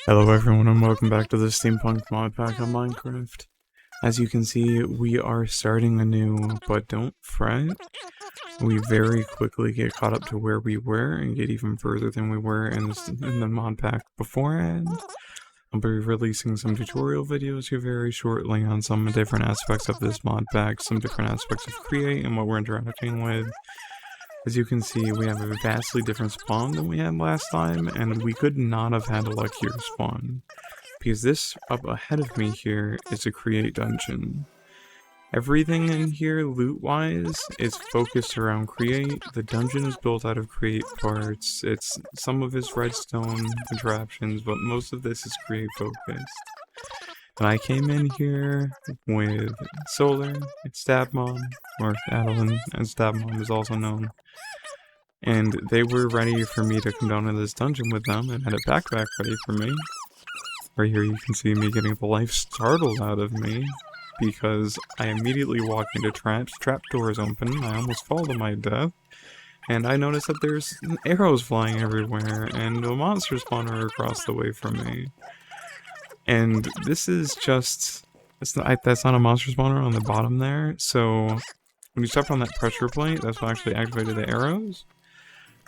Hello everyone and welcome back to the SteamPunk Modpack on Minecraft. As you can see, we are starting anew, but don't fret. We very quickly get caught up to where we were and get even further than we were in the modpack beforehand. I'll be releasing some tutorial videos here very shortly on some different aspects of this modpack, some different aspects of Create and what we're interacting with. As you can see, we have a vastly different spawn than we had last time, and we could not have had a luckier spawn. Because this up ahead of me here is a Create dungeon. Everything in here, loot-wise, is focused around Create. The dungeon is built out of Create parts. Some of it's redstone contraptions, but most of this is Create focused. And I came in here with Solar, Stabmom, or Adeline, as Stabmom is also known. And they were ready for me to come down to this dungeon with them and had a backpack ready for me. Right here you can see me getting the life startled out of me because I immediately walk into traps, trap doors open, I almost fall to my death, and I notice that there's arrows flying everywhere and a monster spawner across the way from me. And this is just, that's not a monster spawner on the bottom there, so when you step on that pressure plate, that's what actually activated the arrows.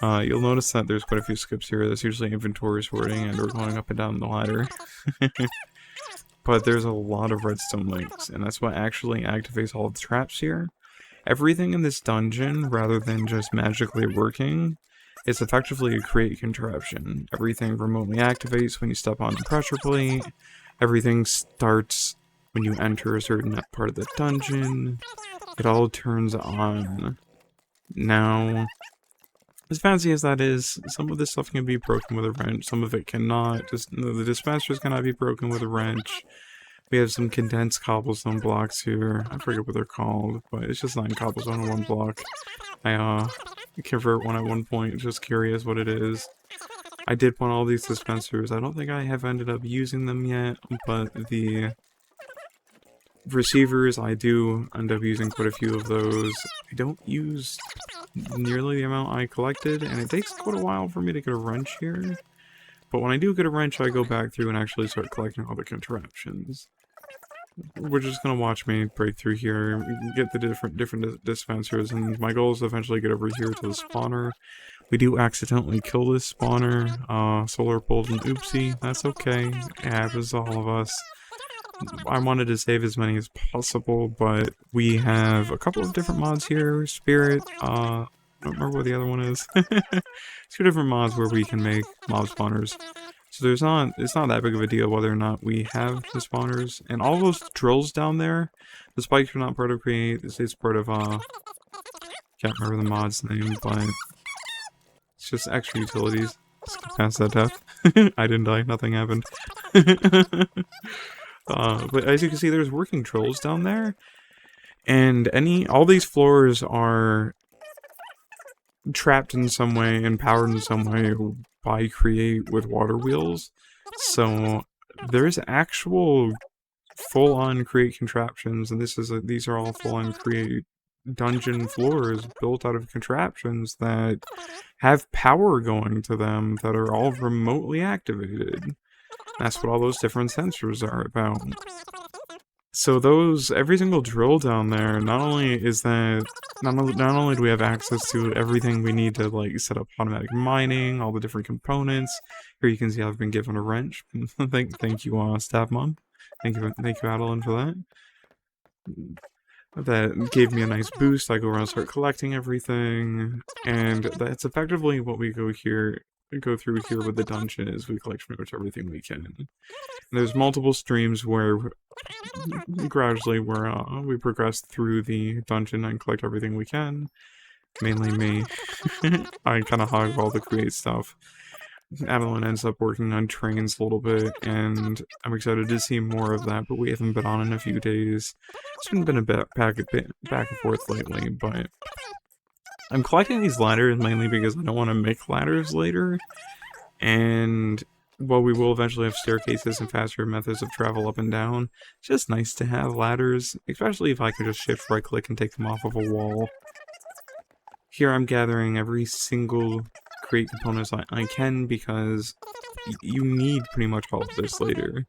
You'll notice that there's quite a few skips here. That's usually inventory sorting and we're going up and down the ladder. But there's a lot of redstone links, and that's what actually activates all the traps here. Everything in this dungeon, rather than just magically working, is effectively a Create contraption. Everything remotely activates when you step on the pressure plate. Everything starts when you enter a certain part of the dungeon. It all turns on. Now, as fancy as that is, some of this stuff can be broken with a wrench, some of it cannot. The dispensers cannot be broken with a wrench. We have some condensed cobblestone blocks here. I forget what they're called, but it's just 9 cobblestone in one block. I convert one at one point, just curious what it is. I did want all these dispensers. I don't think I have ended up using them yet, but the receivers, I do end up using quite a few of those. I don't use nearly the amount I collected, and it takes quite a while for me to get a wrench here. But when I do get a wrench, I go back through and actually start collecting all the contraptions. We're just gonna watch me break through here, get the different dispensers, and my goal is to eventually get over here to the spawner. We do accidentally kill this spawner. Solar pulled an oopsie. That's okay. It happens to all of us. I wanted to save as many as possible, but we have a couple of different mods here. Spirit, I don't remember what the other one is. 2 different mods where we can make mob spawners. So it's not that big of a deal whether or not we have the spawners. And all those drills down there, the spikes are not part of Create. It's part of, can't remember the mod's name, but it's just extra utilities. Skip past that death. I didn't die, nothing happened. But as you can see, there's working trolls down there, and all these floors are trapped in some way and powered in some way by Create with water wheels. So there's actual full-on Create contraptions, and these are all full-on Create dungeon floors built out of contraptions that have power going to them that are all remotely activated. That's what all those different sensors are about. So every single drill down there, not only do we have access to everything we need to like set up automatic mining, all the different components. Here you can see I've been given a wrench. Thank you, Stabmom. Thank you, Adeline, for that. That gave me a nice boost. I go around and start collecting everything, and that's effectively what we go through here with the dungeon is we collect pretty much everything we can. And there's multiple streams where gradually we progress through the dungeon and collect everything we can. Mainly me. I kind of hog all the Create stuff. Adeline ends up working on trains a little bit, and I'm excited to see more of that, but we haven't been on in a few days. It's been a bit back and forth lately, but I'm collecting these ladders mainly because I don't want to make ladders later, and while we will eventually have staircases and faster methods of travel up and down, it's just nice to have ladders, especially if I can just shift right-click and take them off of a wall. Here I'm gathering every single create components I can, because you need pretty much all of this later.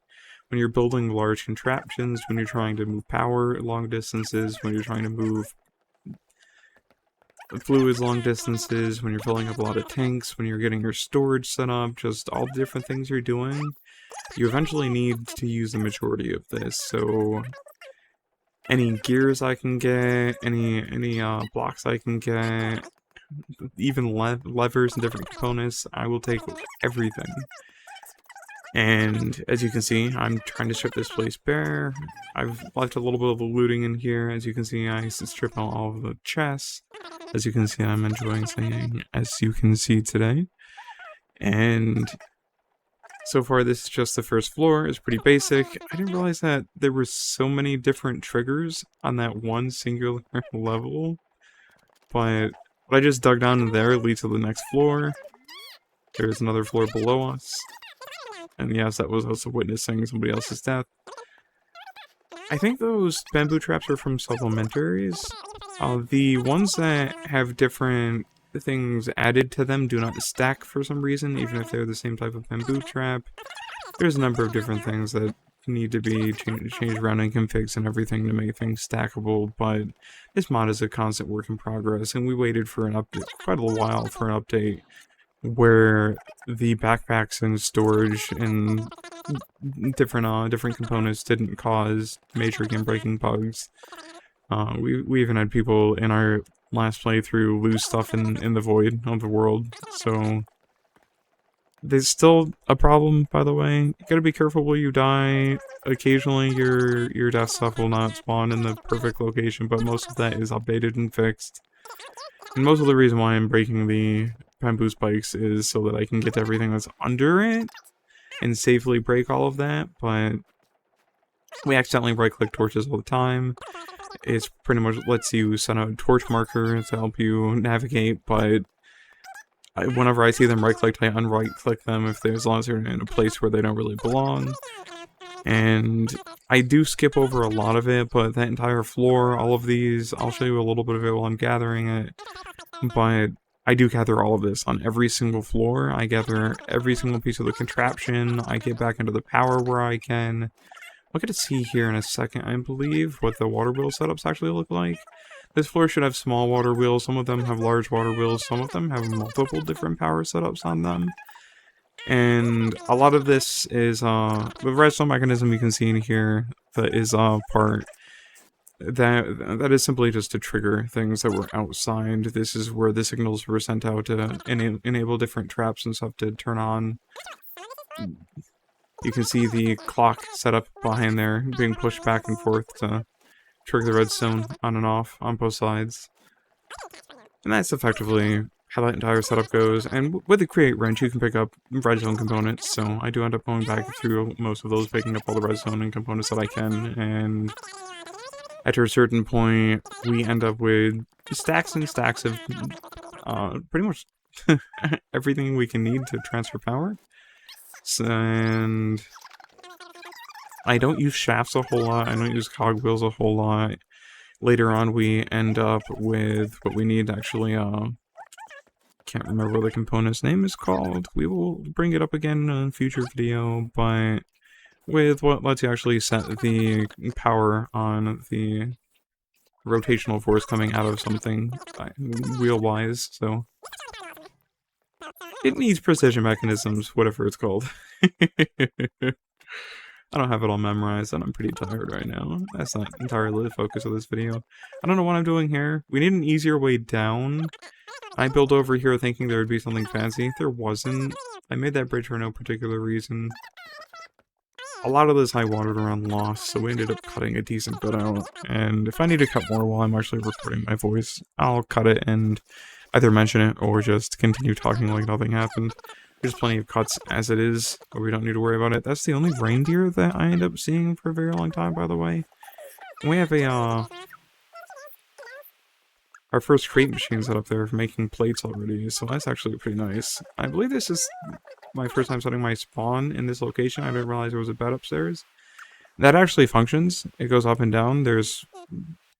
When you're building large contraptions, when you're trying to move power long distances, when you're trying to move fluids long distances, when you're filling up a lot of tanks, when you're getting your storage set up, just all the different things you're doing, you eventually need to use the majority of this. So any gears I can get, any blocks I can get, even levers and different components, I will take everything. And as you can see, I'm trying to strip this place bare. I've left a little bit of the looting in here. As you can see, I strip out all of the chests. As you can see, I'm enjoying saying "as you can see" today. And so far, this is just the first floor. It's pretty basic. I didn't realize that there were so many different triggers on that one singular level. But what I just dug down in there leads to the next floor. There's another floor below us. And yes, that was also witnessing somebody else's death. I think those bamboo traps are from supplementaries. The ones that have different things added to them do not stack for some reason, even if they're the same type of bamboo trap. There's a number of different things that need to be changed around in configs and everything to make things stackable, but this mod is a constant work in progress, and we waited for an update, quite a while for an update, where the backpacks and storage and different components didn't cause major game-breaking bugs. We even had people in our last playthrough lose stuff in the void of the world, so there's still a problem, by the way. You gotta be careful where you die. Occasionally your death stuff will not spawn in the perfect location, but most of that is updated and fixed. And most of the reason why I'm breaking the bamboo spikes is so that I can get to everything that's under it and safely break all of that, but we accidentally right-click torches all the time. It's pretty much lets you set a torch marker to help you navigate, but whenever I see them right-clicked, I unright-click them as long as they're in a place where they don't really belong. And I do skip over a lot of it, but that entire floor, all of these, I'll show you a little bit of it while I'm gathering it. But I do gather all of this on every single floor. I gather every single piece of the contraption. I get back into the power where I can. We'll get to see here in a second, I believe, what the water wheel setups actually look like. This floor should have small water wheels. Some of them have large water wheels. Some of them have multiple different power setups on them. And a lot of this is, the redstone mechanism you can see in here, that is, part that is simply just to trigger things that were outside. This is where the signals were sent out to enable different traps and stuff to turn on. You can see the clock set up behind there, being pushed back and forth to trigger the redstone on and off on both sides. And that's effectively how that entire setup goes. And with the create wrench, you can pick up redstone components, so I do end up going back through most of those, picking up all the redstone and components that I can, and after a certain point, we end up with stacks and stacks of pretty much everything we can need to transfer power. And I don't use shafts a whole lot, I don't use cogwheels a whole lot. Later on, we end up with what we need actually, can't remember what the component's name is called. We will bring it up again in a future video, but with what lets you actually set the power on the rotational force coming out of something wheel-wise, so it needs precision mechanisms, whatever it's called. I don't have it all memorized, and I'm pretty tired right now. That's not entirely the focus of this video. I don't know what I'm doing here. We need an easier way down. I built over here thinking there would be something fancy. There wasn't. I made that bridge for no particular reason. A lot of this I watered around lost, so we ended up cutting a decent bit out. And if I need to cut more while I'm actually recording my voice, I'll cut it and either mention it or just continue talking like nothing happened. There's plenty of cuts as it is, but we don't need to worry about it. That's the only reindeer that I end up seeing for a very long time, by the way. We have a, our first crate machine set up there for making plates already, so that's actually pretty nice. I believe this is my first time setting my spawn in this location. I didn't realize there was a bed upstairs. That actually functions. It goes up and down.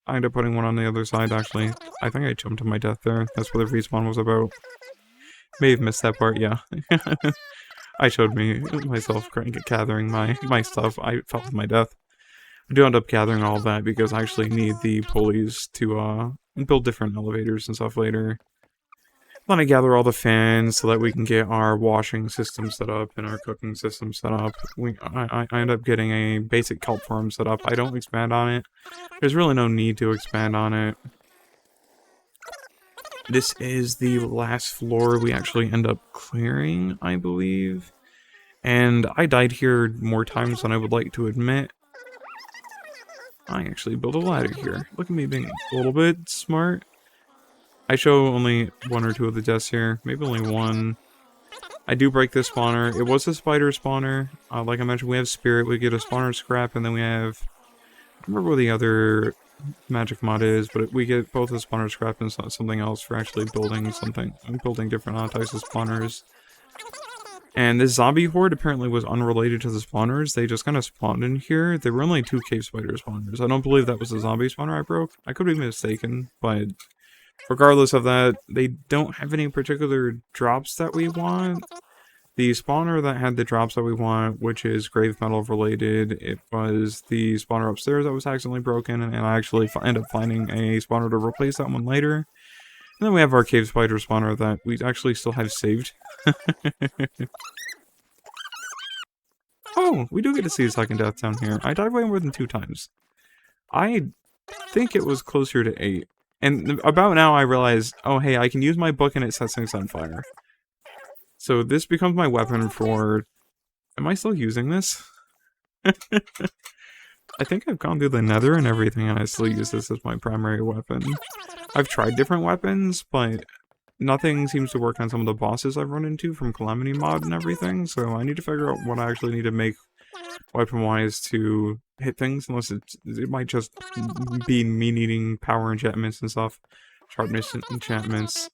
I ended up putting one on the other side, actually. I think I jumped to my death there. That's what the respawn was about. May have missed that part, yeah. I showed myself gathering my stuff. I fell to my death. I do end up gathering all of that because I actually need the pulleys to build different elevators and stuff later. Then I gather all the fans so that we can get our washing system set up and our cooking system set up. I end up getting a basic kelp farm set up. I don't expand on it. There's really no need to expand on it. This is the last floor we actually end up clearing, I believe. And I died here more times than I would like to admit. I actually built a ladder here. Look at me being a little bit smart. I show only one or two of the deaths here. Maybe only one. I do break this spawner. It was a spider spawner. Like I mentioned, we have spirit. We get a spawner scrap, and then we have... I don't remember what the other magic mod is, but we get both a spawner scrap and something else for actually building something. Building different types of spawners. And this zombie horde apparently was unrelated to the spawners. They just kind of spawned in here. There were only 2 cave spider spawners. I don't believe that was a zombie spawner I broke. I could be mistaken, but regardless of that, they don't have any particular drops that we want. The spawner that had the drops that we want, which is grave metal related, it was the spawner upstairs that was accidentally broken, and I actually end up finding a spawner to replace that one later. And then we have our cave spider spawner that we actually still have saved. Oh, we do get to see a second death down here. I died way more than 2 times. I think it was closer to 8. And about now I realize, oh hey, I can use my book and it sets things on fire. So this becomes my weapon for... Am I still using this? I think I've gone through the nether and everything and I still use this as my primary weapon. I've tried different weapons, but nothing seems to work on some of the bosses I've run into from Calamity Mod and everything, so I need to figure out what I actually need to make weapon-wise to hit things, unless it might just be me needing power enchantments and stuff. Sharpness enchantments.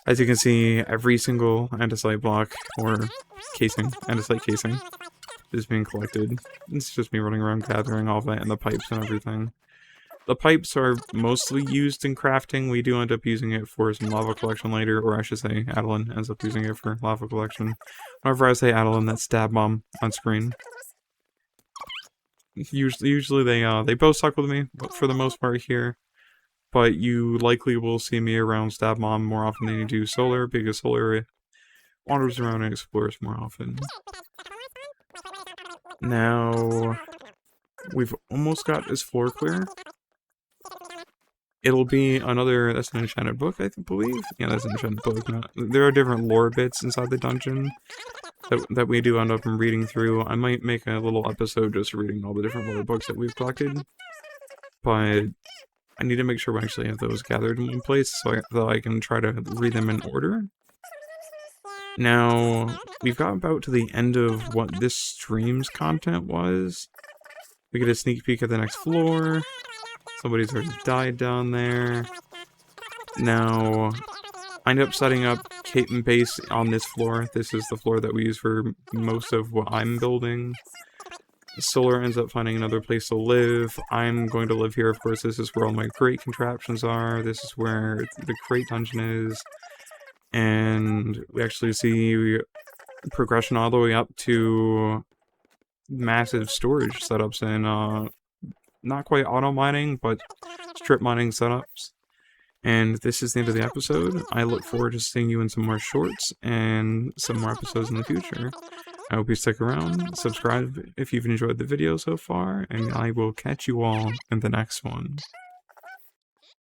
As you can see, every single andesite block, or casing, andesite casing, is being collected. It's just me running around gathering all that and the pipes and everything. The pipes are mostly used in crafting. We do end up using it for some lava collection later, or I should say Adeline ends up using it for lava collection. Whenever I say Adeline, that's Stab Mom on screen. Usually they both suck with me, but for the most part here. But you likely will see me around Stab Mom more often than you do Solar, because Solar wanders around and explores more often. Now, we've almost got this floor clear. It'll be another, that's an enchanted book, I believe? Yeah, that's an enchanted book. There are different lore bits inside the dungeon that we do end up reading through. I might make a little episode just reading all the different lore books that we've collected. But I need to make sure we actually have those gathered in one place so I can try to read them in order. Now, we've got about to the end of what this stream's content was. We get a sneak peek at the next floor. Somebody's already died down there. Now, I ended up setting up Kate and base on this floor. This is the floor that we use for most of what I'm building. Solar ends up finding another place to live. I'm going to live here, of course. This is where all my crate contraptions are. This is where the crate dungeon is. And we actually see progression all the way up to massive storage setups and not quite auto mining, but strip mining setups. And this is the end of the episode. I look forward to seeing you in some more shorts and some more episodes in the future. I hope you stick around, subscribe if you've enjoyed the video so far, and I will catch you all in the next one.